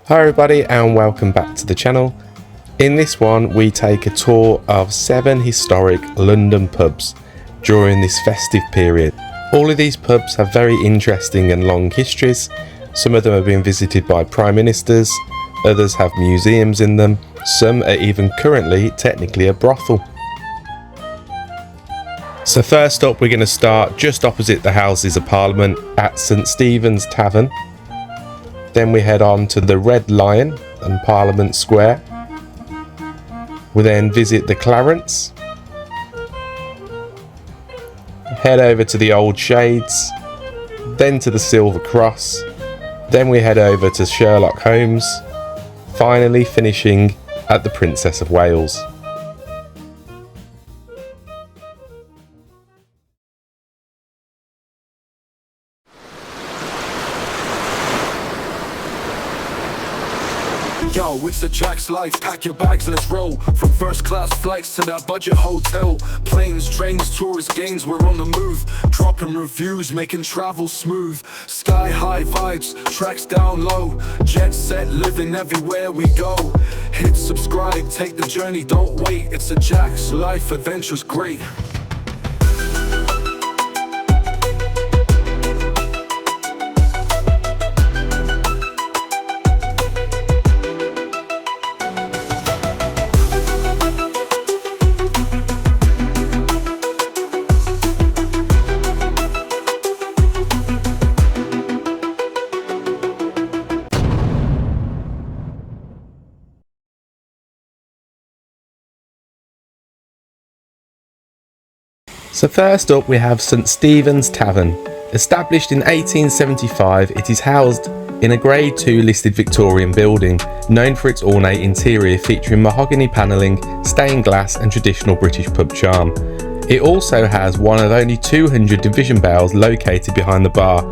Hi everybody and welcome back to the channel. In this one we take a tour of 7 historic London pubs during this festive period. All of these pubs have very interesting and long histories. Some of them have been visited by prime ministers, others have museums in them, some are even currently technically a brothel. So first up we're going to start just opposite the Houses of Parliament at St Stephen's Tavern. Then we head on to the Red Lion and Parliament Square. We then visit the Clarence. Head over to the Old Shades. Then to the Silver Cross. Then we head over to Sherlock Holmes. Finally finishing at the Princess of Wales. Yo, it's a Jack's life, pack your bags, let's roll. From first class flights to that budget hotel. Planes, trains, tourist gains, we're on the move. Dropping reviews, making travel smooth. Sky high vibes, tracks down low. Jet set, living everywhere we go. Hit subscribe, take the journey, don't wait. It's a Jack's life, adventure's great. So first up we have St Stephen's Tavern. Established in 1875, it is housed in a Grade 2 listed Victorian building, known for its ornate interior featuring mahogany panelling, stained glass and traditional British pub charm. It also has one of only 200 division bells located behind the bar.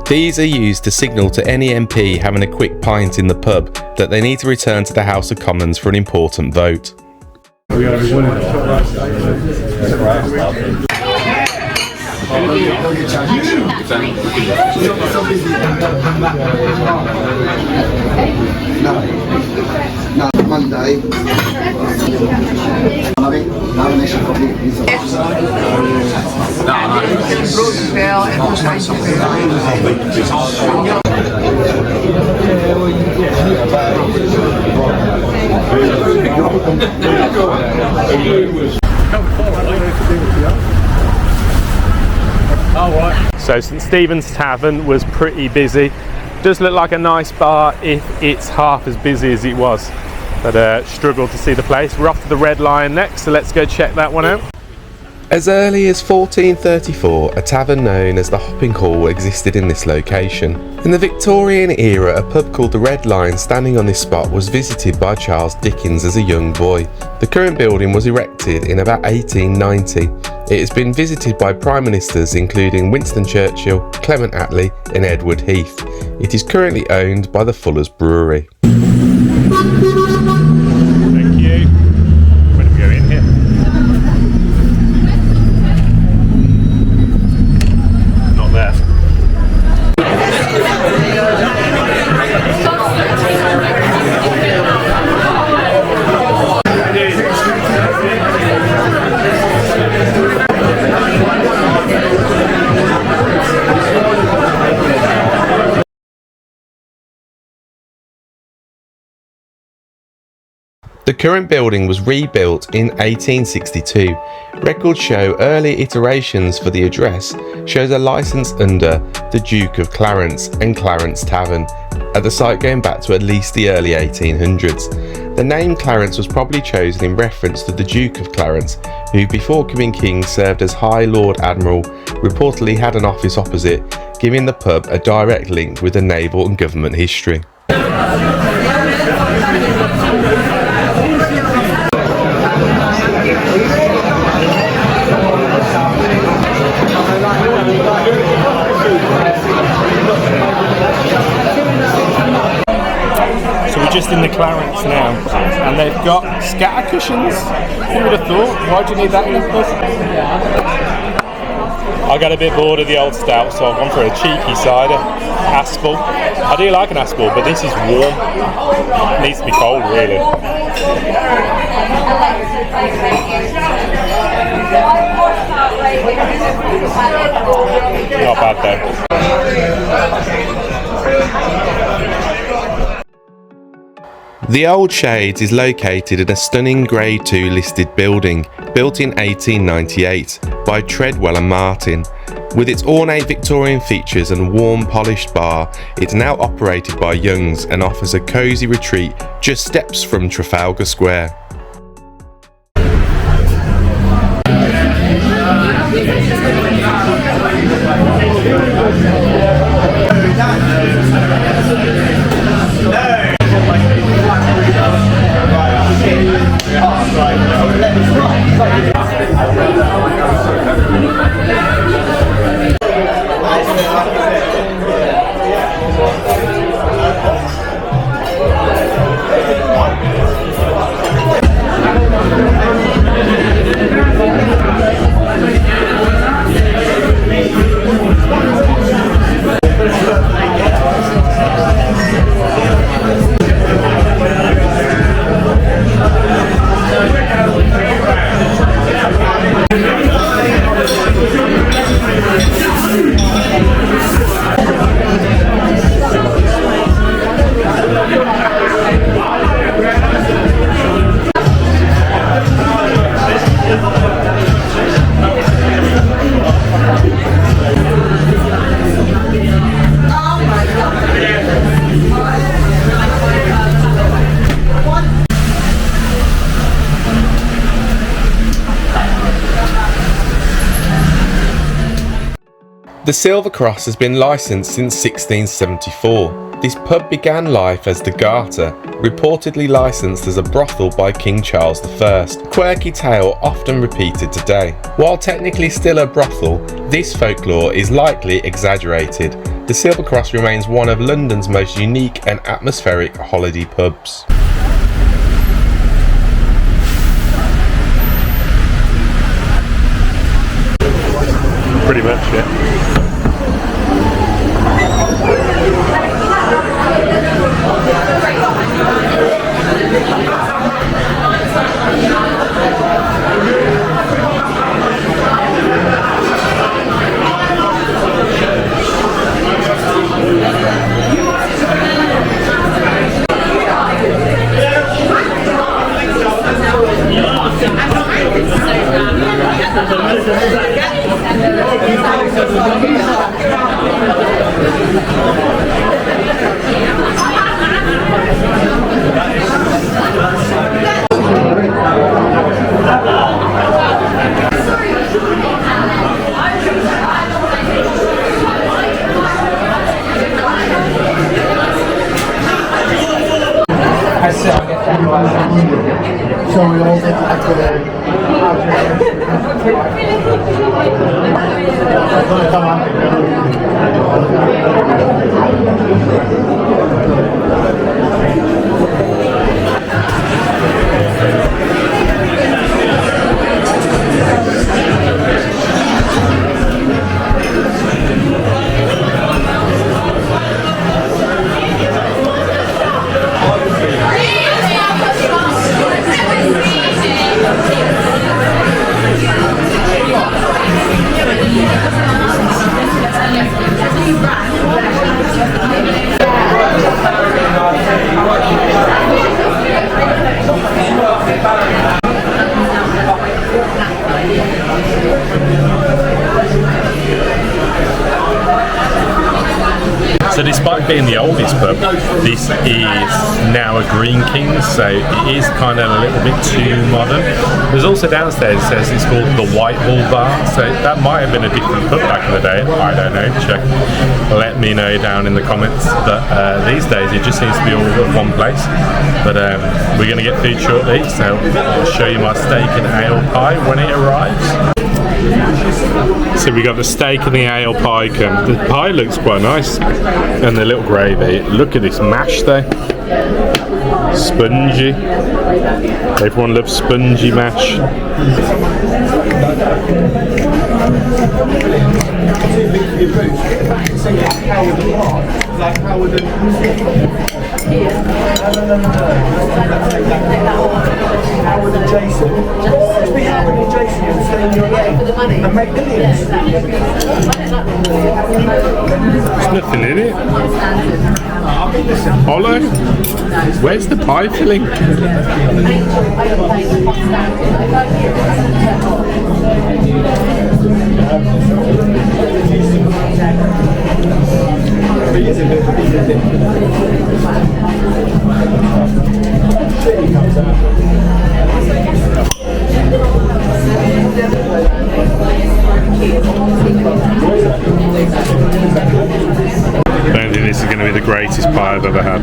These are used to signal to any MP having a quick pint in the pub that they need to return to the House of Commons for an important vote. Monday. So St Stephen's Tavern was pretty busy. Does look like a nice bar if it's half as busy as it was, but struggled to see the place. We're off to the Red Lion next, so let's go check that one out. As early as 1434, a tavern known as the Hopping Hall existed in this location. In the Victorian era, a pub called the Red Lion standing on this spot was visited by Charles Dickens as a young boy. The current building was erected in about 1890. It has been visited by prime ministers including Winston Churchill, Clement Attlee and Edward Heath. It is currently owned by the Fuller's Brewery. Thank you. Where do we go in here? Not there. The current building was rebuilt in 1862. Records show early iterations for the address shows a licence under the Duke of Clarence and Clarence Tavern, at the site going back to at least the early 1800s. The name Clarence was probably chosen in reference to the Duke of Clarence, who before becoming king served as High Lord Admiral, reportedly had an office opposite, giving the pub a direct link with the naval and government history. So we're just in the Clarence now, and they've got scatter cushions. Who would have thought? Why do you need that in a pub? I got a bit bored of the old stout, so I've gone for a cheeky cider. Aspel. I do like an Aspel, but this is warm. It needs to be cold, really. Not bad though. The Old Shades is located in a stunning Grade 2 listed building, built in 1898 by Treadwell and Martin. With its ornate Victorian features and warm polished bar, it's now operated by Young's and offers a cosy retreat just steps from Trafalgar Square. The Silver Cross has been licensed since 1674. This pub began life as the Garter, reportedly licensed as a brothel by King Charles I. Quirky tale often repeated today. While technically still a brothel, this folklore is likely exaggerated. The Silver Cross remains one of London's most unique and atmospheric holiday pubs. Pretty much, yeah. So we all get after the So despite being the oldest pub, this is now a Green Kings, so it is kind of a little bit too modern. There's also downstairs, it says it's called the Whitehall Bar, so that might have been a different pub back in the day, I don't know, check. Let me know down in the comments, but these days it just seems to be all at one place. But we're going to get food shortly, so I'll show you my steak and ale pie when it arrives. So we got the steak and the ale pie come. The pie looks quite nice. And the little gravy. Look at this mash though. Spongy. Everyone loves spongy mash. There's nothing in it. Hollow? Where's the pie filling? I don't think this is going to be the greatest pie I've ever had.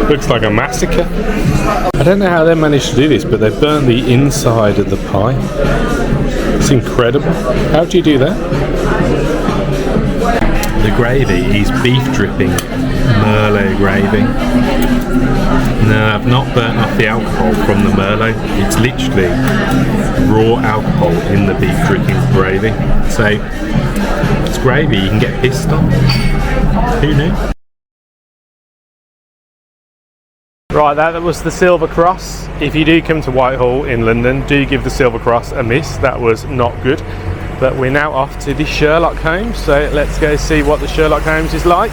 Looks like a massacre. I don't know how they managed to do this, but they've burnt the inside of the pie. It's incredible. How do you do that? The gravy is beef dripping Merlot gravy. No, I've not burnt off the alcohol from the Merlot. It's literally raw alcohol in the beef dripping gravy. So it's gravy you can get pissed on. Who knew? Right, that was the Silver Cross. If you do come to Whitehall in London, do give the Silver Cross a miss. That was not good. But we're now off to the Sherlock Holmes, so let's go see what the Sherlock Holmes is like.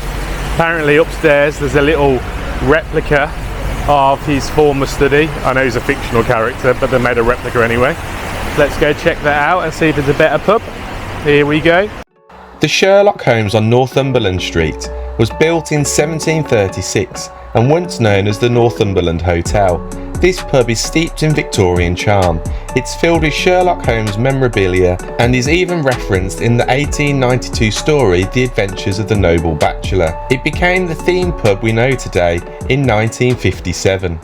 Apparently upstairs there's a little replica of his former study. I know he's a fictional character, but they made a replica anyway. Let's go check that out and see if there's a better pub. Here we go. The Sherlock Holmes on Northumberland Street was built in 1736 and once known as the Northumberland Hotel. This pub is steeped in Victorian charm. It's filled with Sherlock Holmes memorabilia and is even referenced in the 1892 story The Adventures of the Noble Bachelor. It became the themed pub we know today in 1957.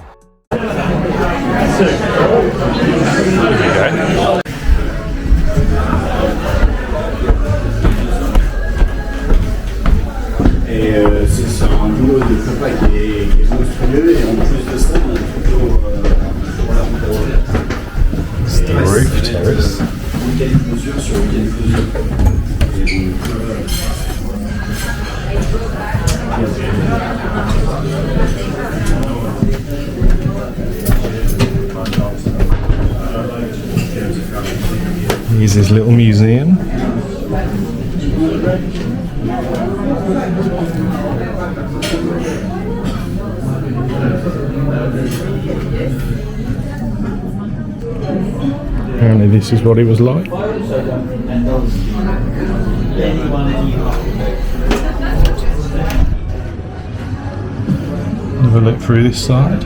C'est un boulot de prépa qui est monstrueux et en plus de ça, on a toujours Roof terrace. mesure sur mesure. Et donc, Here's his little museum. Apparently this is what it was like. Have a look through this side.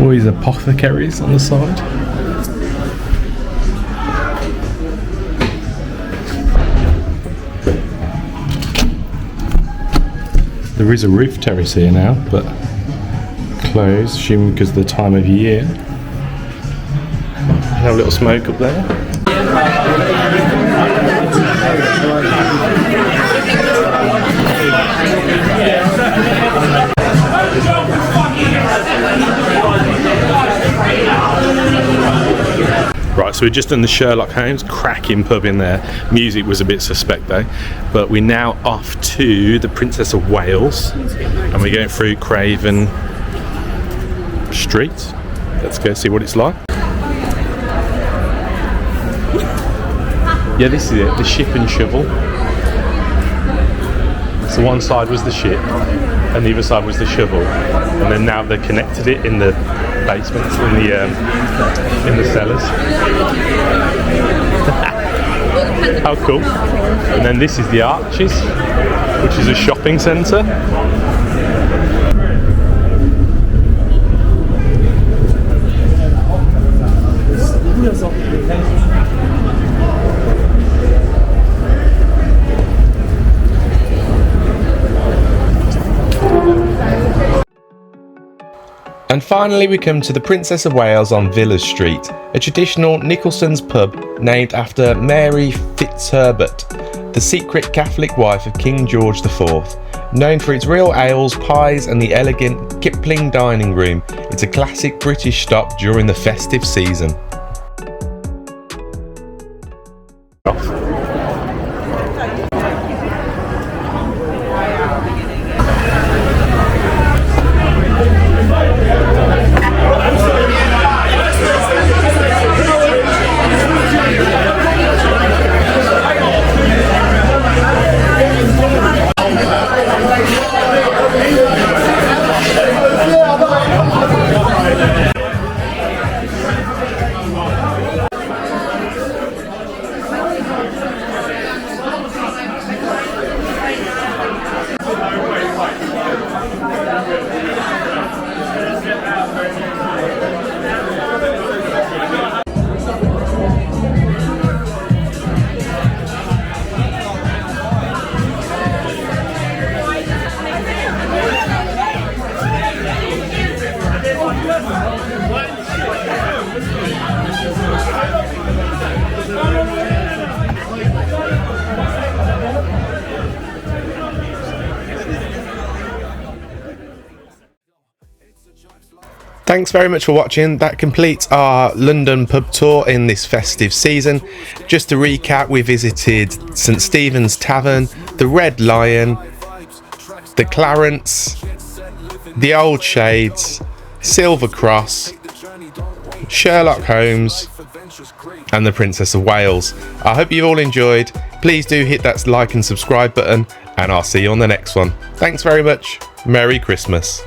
Always apothecaries on the side. There is a roof terrace here now, but closed, assuming because of the time of year. Have a little smoke up there. Right, so we've just done the Sherlock Holmes, cracking pub in there. Music was a bit suspect though. But we're now off to the Princess of Wales and we're going through Craven Street. Let's go see what it's like. Yeah, this is it, the ship and shovel. So one side was the ship and the other side was the shovel. And then now they've connected it in the basements, in the cellars. How cool. And then this is the Arches, which is a shopping centre. And finally we come to the Princess of Wales on Villas Street, a traditional Nicholson's pub named after Mary Fitzherbert, the secret Catholic wife of King George IV. Known for its real ales, pies and the elegant Kipling dining room, it's a classic British stop during the festive season. Thanks very much for watching. That completes our London pub tour in this festive season. Just to recap, we visited St Stephen's Tavern, the Red Lion, the Clarence, the Old Shades, Silver Cross, Sherlock Holmes and the Princess of Wales. I hope you've all enjoyed. Please do hit that like and subscribe button, and I'll see you on the next one. Thanks very much. Merry Christmas.